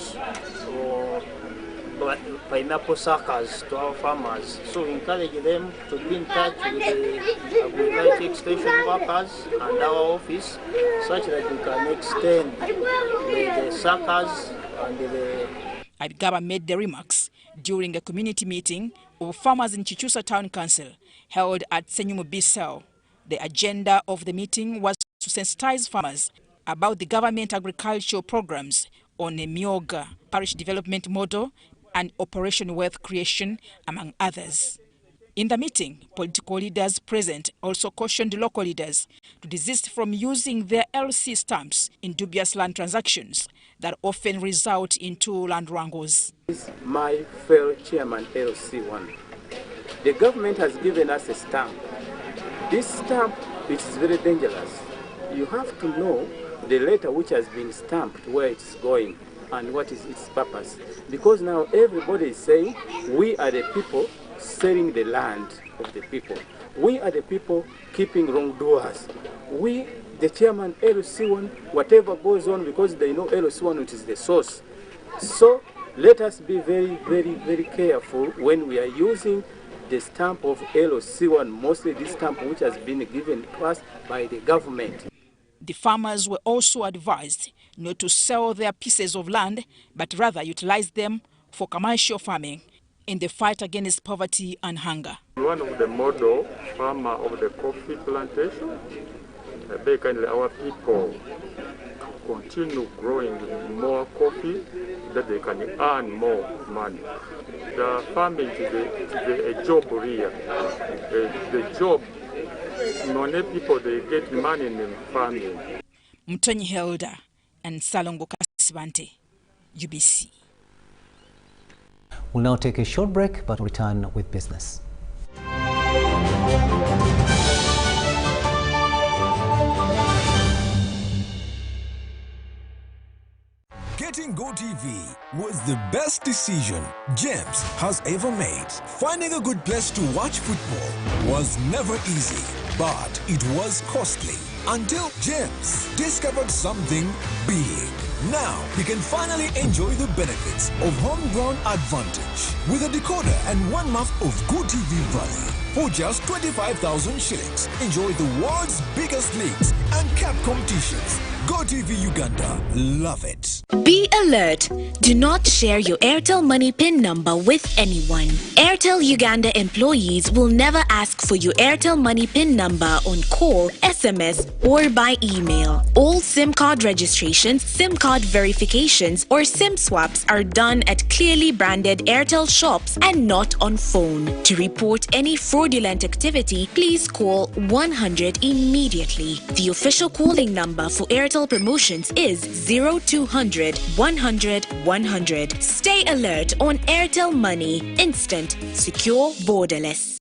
pineapple suckers to our farmers. So we encourage them to be in touch with the agriculture extension workers and our office such that we can extend the suckers and the... Abigaba made the remarks during a community meeting of farmers in Kichusa Town Council held at Senyumu Bissau. The agenda of the meeting was to sensitize farmers about the government agricultural programs on a Myoga parish development model and Operation Wealth Creation, among others. In the meeting, political leaders present also cautioned local leaders to desist from using their LC stamps in dubious land transactions that often result into land wrangles. My fellow chairman LC1, the government has given us a stamp. This stamp, it is very dangerous. You have to know the letter which has been stamped, where it's going and what is its purpose. Because now everybody is saying we are the people selling the land of the people. We are the people keeping wrongdoers. We, the chairman, LC1, whatever goes on, because they know LC1 which is the source. So let us be very, very, very careful when we are using the stamp of LC1, mostly this stamp which has been given to us by the government. The farmers were also advised not to sell their pieces of land, but rather utilize them for commercial farming in the fight against poverty and hunger. One of the model farmer of the coffee plantation, basically our people continue growing more coffee that they can earn more money. The farming is a job here. The job, many people, they get money in farming. Mtonyi Helda and Salongo Kasibante, UBC. We'll now take a short break, but return with business. Getting GoTV was the best decision James has ever made. Finding a good place to watch football was never easy, but it was costly. Until James discovered something big. Now he can finally enjoy the benefits of homegrown advantage with a decoder and 1 month of GoTV Valley. For just 25,000 shillings, enjoy the world's biggest leagues and cup competitions. GoTV Uganda, love it. Be alert. Do not share your Airtel Money PIN number with anyone. Airtel Uganda employees will never ask for your Airtel Money PIN number on call, SMS, or by email. All SIM card registrations, SIM card verifications, or SIM swaps are done at clearly branded Airtel shops and not on phone. To report any fraudulent activity, please call 100 immediately. The official calling number for Airtel promotions is 0200 100 100. Stay alert on Airtel Money. Instant, secure, borderless.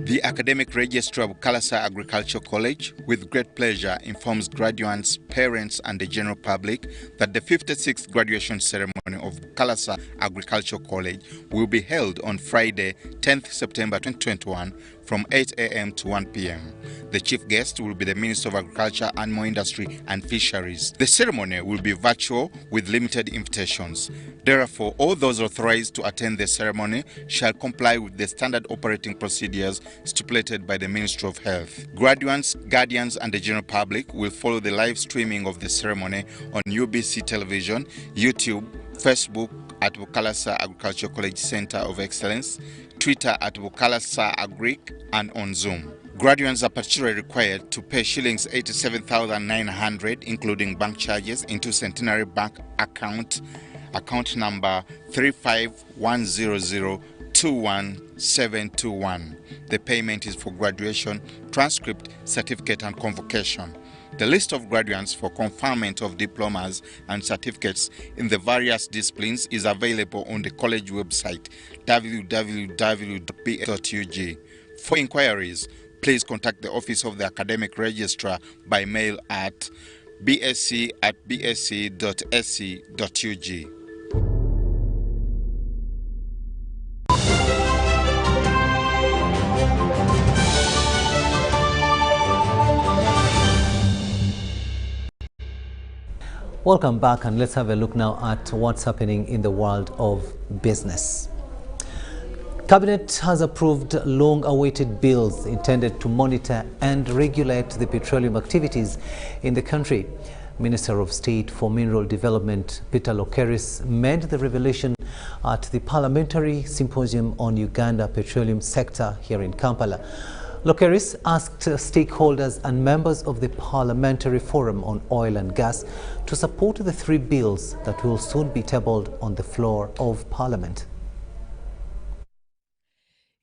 The Academic Registrar of Kalasa Agricultural College, with great pleasure, informs graduates, parents, and the general public that the 56th graduation ceremony of Kalasa Agricultural College will be held on Friday, 10th September 2021 from 8 a.m. to 1 p.m. The chief guest will be the Minister of Agriculture, Animal Industry and Fisheries. The ceremony will be virtual with limited invitations. Therefore, all those authorized to attend the ceremony shall comply with the standard operating procedures stipulated by the Ministry of Health. Graduates, guardians, and the general public will follow the live streaming of the ceremony on UBC television, YouTube, Facebook at Bukalasa Agricultural College Center of Excellence, Twitter at Bukalasa Agric, and on Zoom. Graduates are particularly required to pay shillings 87,900, including bank charges, into Centenary Bank account number 35100211721. The payment is for graduation, transcript, certificate, and convocation. The list of graduates for conferment of diplomas and certificates in the various disciplines is available on the college website www.bs.ug. For inquiries, please contact the Office of the Academic Registrar by mail at bsc@bsc.sc.ug. Welcome back, and let's have a look now at what's happening in the world of business. Cabinet has approved long-awaited bills intended to monitor and regulate the petroleum activities in the country. Minister of State for Mineral Development Peter Lokeris made the revelation at the Parliamentary Symposium on Uganda Petroleum Sector here in Kampala. Lokeris asked stakeholders and members of the Parliamentary Forum on Oil and Gas to support the 3 bills that will soon be tabled on the floor of Parliament.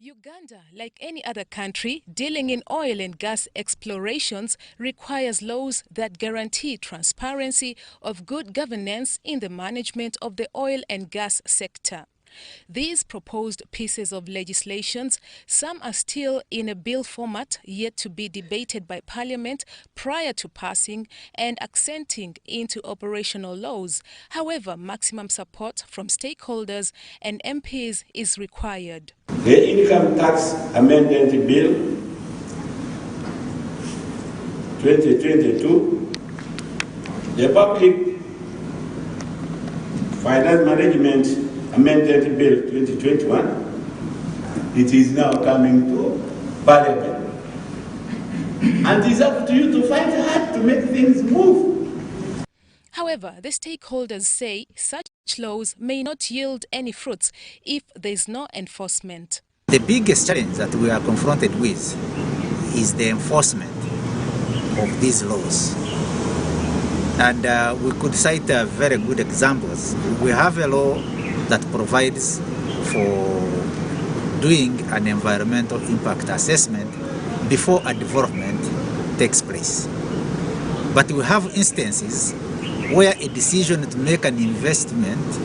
Uganda, like any other country dealing in oil and gas explorations, requires laws that guarantee transparency of good governance in the management of the oil and gas sector. These proposed pieces of legislations, some are still in a bill format yet to be debated by Parliament prior to passing and accenting into operational laws. However, maximum support from stakeholders and MPs is required. The Income Tax Amendment Bill 2022, the Public Finance Management Amendment Bill 2021, it is now coming to Parliament. And it's up to you to fight hard to make things move. However, the stakeholders say such laws may not yield any fruits if there is no enforcement. The biggest challenge that we are confronted with is the enforcement of these laws. And we could cite very good examples. We have a law that provides for doing an environmental impact assessment before a development takes place. But we have instances where a decision to make an investment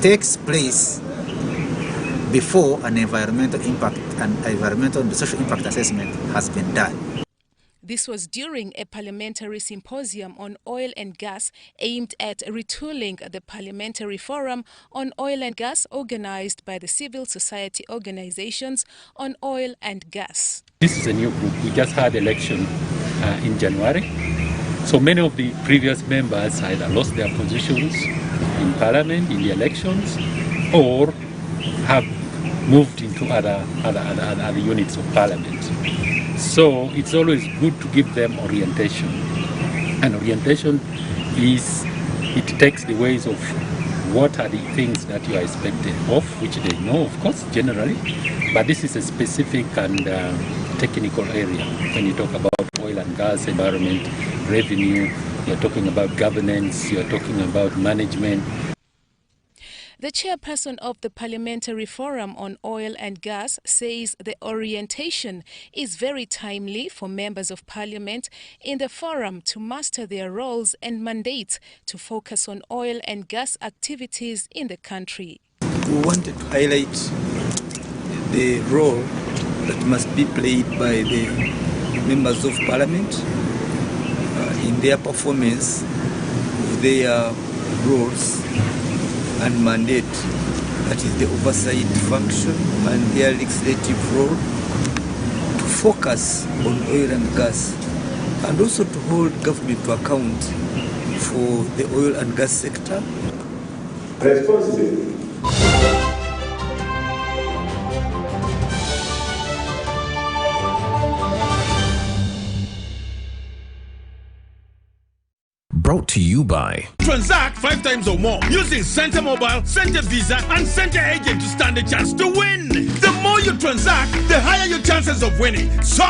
takes place before an environmental impact and environmental and social impact assessment has been done. This was during a parliamentary symposium on oil and gas aimed at retooling the Parliamentary Forum on Oil and Gas organized by the civil society organizations on oil and gas. This is a new group. We just had election in January. So many of the previous members either lost their positions in Parliament, in the elections, or have moved into other units of Parliament. So it's always good to give them orientation. And orientation is, it takes the ways of what are the things that you are expected of, which they know, of course, generally. But this is a specific and technical area. When you talk about oil and gas, environment, revenue, you're talking about governance, you're talking about management. The chairperson of the Parliamentary Forum on Oil and Gas says the orientation is very timely for members of Parliament in the forum to master their roles and mandates to focus on oil and gas activities in the country. We wanted to highlight the role that must be played by the members of Parliament in their performance of their roles and mandate, that is the oversight function and their legislative role, to focus on oil and gas, and also to hold government to account for the oil and gas sector. Responsible. Brought to you by Transact 5 times or more using Center Mobile, Center Visa, and Center Agent to stand a chance to win. The more you transact, the higher your chances of winning. So,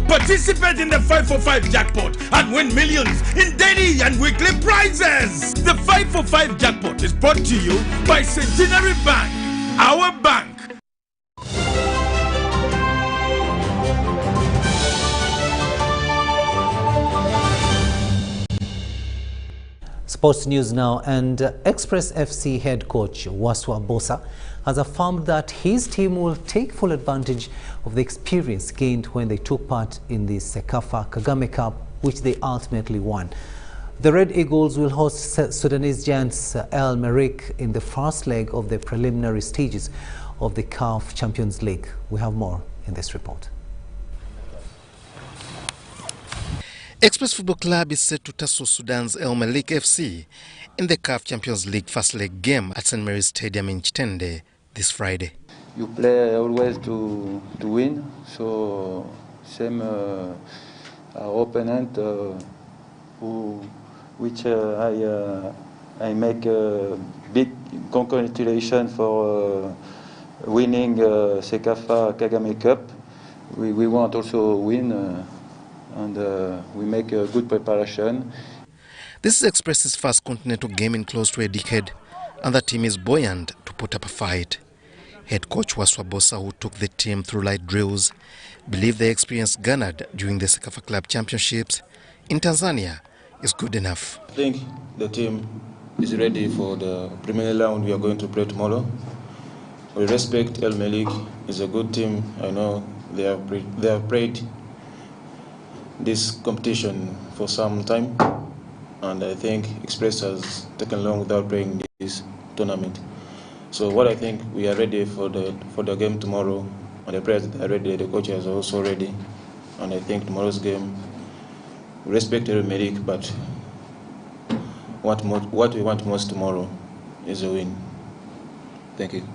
participate in the 545 jackpot and win millions in daily and weekly prizes. The 545 jackpot is brought to you by Centenary Bank, our bank. Sports news now, and Express FC head coach Waswa Bosa has affirmed that his team will take full advantage of the experience gained when they took part in the Sekafa Kagame Cup, which they ultimately won. The Red Eagles will host Sudanese giants El Merreikh in the first leg of the preliminary stages of the CAF Champions League. We have more in this report. Express Football Club is set to tussle Sudan's El Merreikh FC in the CAF Champions League first leg game at St. Mary's Stadium in Chitende this Friday. You play always to win, so same our opponent which I make a big congratulations for winning Sekafa Kagame Cup. We want also win. And we make a good preparation. This is Express's first continental game in close to a decade, and the team is buoyant to put up a fight. Head coach Waswa Bosa, who took the team through light drills, believed the experience garnered during the Sekafa Club Championships in Tanzania is good enough. I think the team is ready for the preliminary round we are going to play tomorrow. We respect El Merreikh. It's a good team. I know they have played this competition for some time, and I think Express has taken long without playing this tournament. So what I think, we are ready for the game tomorrow, and the players are ready, the coaches are also ready, and I think tomorrow's game, we respect El Merreikh, but what we want most tomorrow is a win. Thank you.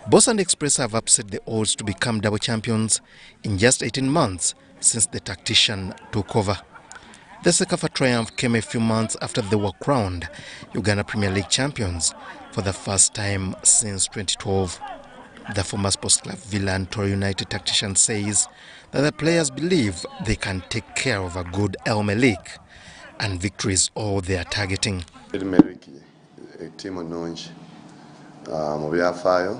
Bosa and Express have upset the odds to become double champions in just 18 months since the tactician took over. The Sekafa triumph came a few months after they were crowned Uganda Premier League champions for the first time since 2012. The former Sports Club Villa and Tori United tactician says that the players believe they can take care of a good El Merreikh and victory is all they are targeting. Timu nungi mu byafaayo,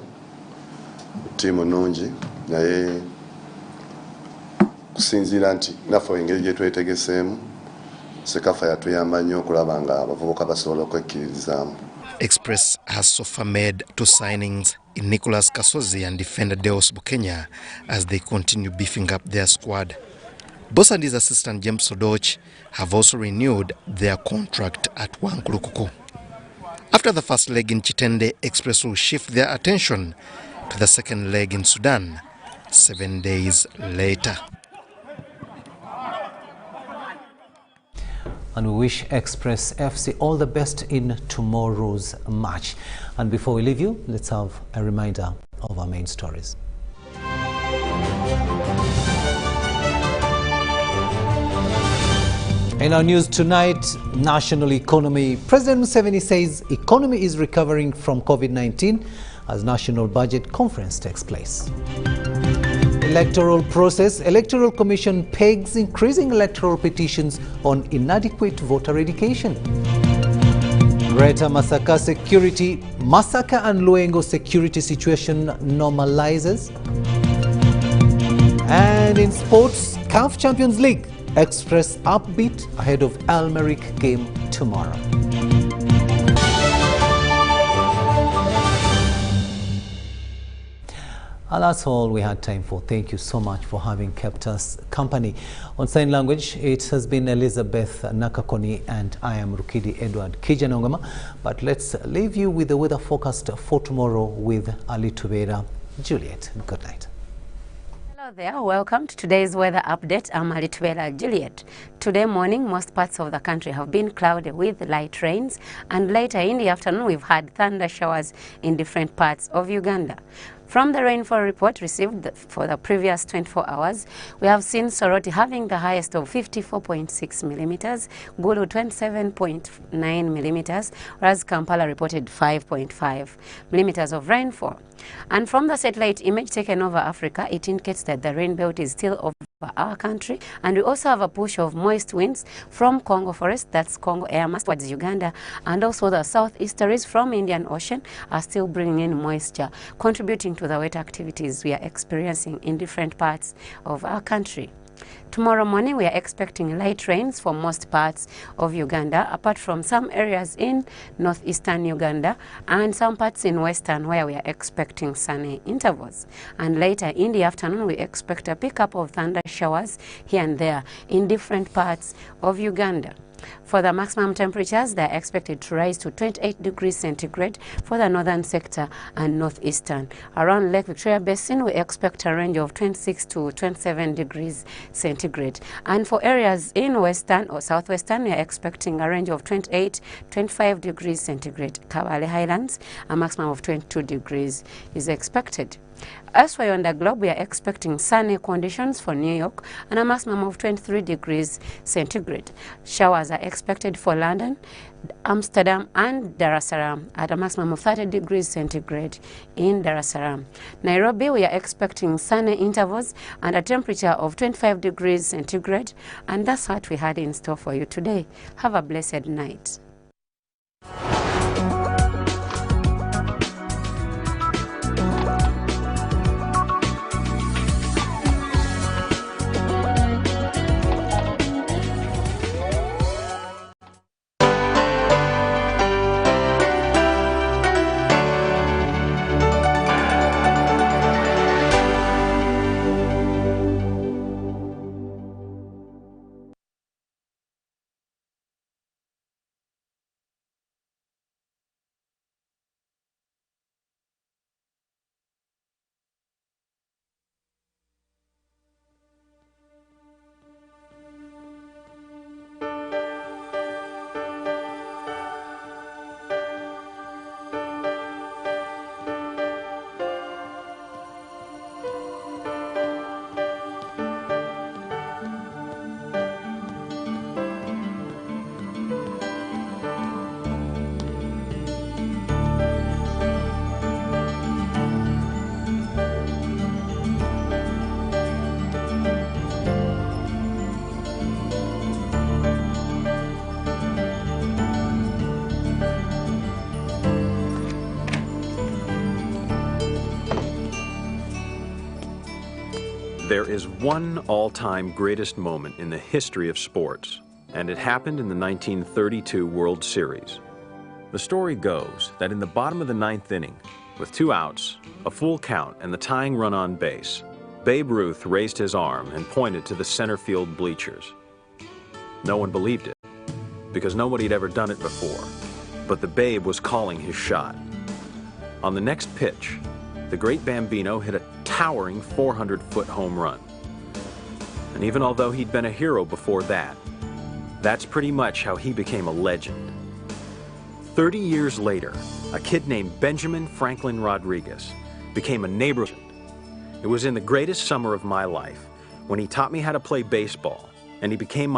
timu nungi naye kusinziira nti naffe engeri gye twetegeseemu Sekafa yatuyamba nnyo okulaba nga abavubuka basobola okwekkiririzaamu. Express has so far made 2 signings in Nicholas Kasozi and defender Deos Bukenya as they continue beefing up their squad. Boss and his assistant James Odoch have also renewed their contract at Wankurukuku. After the first leg in Chitende, Express will shift their attention to the second leg in Sudan 7 days later. And we wish Express FC all the best in tomorrow's match. And before we leave you, let's have a reminder of our main stories. In our news tonight, national economy. President Museveni says economy is recovering from COVID-19 as national budget conference takes place. Electoral process. Electoral Commission pegs increasing electoral petitions on inadequate voter education. Greater Masaka security. Masaka and Lwengo security situation normalizes. And in sports, CAF Champions League. Express upbeat ahead of Almeric game tomorrow. And that's all we had time for. Thank you so much for having kept us company. On sign language, it has been Elizabeth Nakakoni and I am Rukidi Edward Kijanongama. But let's leave you with the weather forecast for tomorrow with Alitubera Juliet. Good night. Hello there, welcome to today's weather update. I'm Alitubera Juliet. Today morning, most parts of the country have been cloudy with light rains, and later in the afternoon, we've had thunder showers in different parts of Uganda. From the rainfall report received for the previous 24 hours, we have seen Soroti having the highest of 54.6 millimeters, Gulu 27.9 millimeters, whereas Kampala reported 5.5 millimeters of rainfall. And from the satellite image taken over Africa, it indicates that the rain belt is still over our country, and we also have a push of moist winds from Congo Forest, that's Congo air mass towards Uganda, and also the southeasterlies from Indian Ocean are still bringing in moisture, contributing to the wet activities we are experiencing in different parts of our country. Tomorrow morning, we are expecting light rains for most parts of Uganda, apart from some areas in northeastern Uganda and some parts in western where we are expecting sunny intervals. And later in the afternoon, we expect a pickup of thunder showers here and there in different parts of Uganda. For the maximum temperatures, they are expected to rise to 28 degrees centigrade for the northern sector and northeastern. Around Lake Victoria Basin, we expect a range of 26 to 27 degrees centigrade. And for areas in western or southwestern, we are expecting a range of 28 25 degrees centigrade. Kabale Highlands, a maximum of 22 degrees is expected. Elsewhere on the globe, we are expecting sunny conditions for New York and a maximum of 23 degrees centigrade. Showers are expected for London, Amsterdam and Dar es Salaam at a maximum of 30 degrees centigrade in Dar es Salaam. Nairobi, we are expecting sunny intervals and a temperature of 25 degrees centigrade. And that's what we had in store for you today. Have a blessed night. There is one all-time greatest moment in the history of sports, and it happened in the 1932 World Series. The story goes that in the bottom of the 9th inning, with 2 outs, a full count, and the tying run on base, Babe Ruth raised his arm and pointed to the center field bleachers. No one believed it, because nobody had ever done it before, but the Babe was calling his shot. On the next pitch, the great Bambino hit a towering 400-foot home run. And even although he'd been a hero before that, that's pretty much how he became a legend. 30 years later, a kid named Benjamin Franklin Rodriguez became a neighborhood. It was in the greatest summer of my life when he taught me how to play baseball, and he became my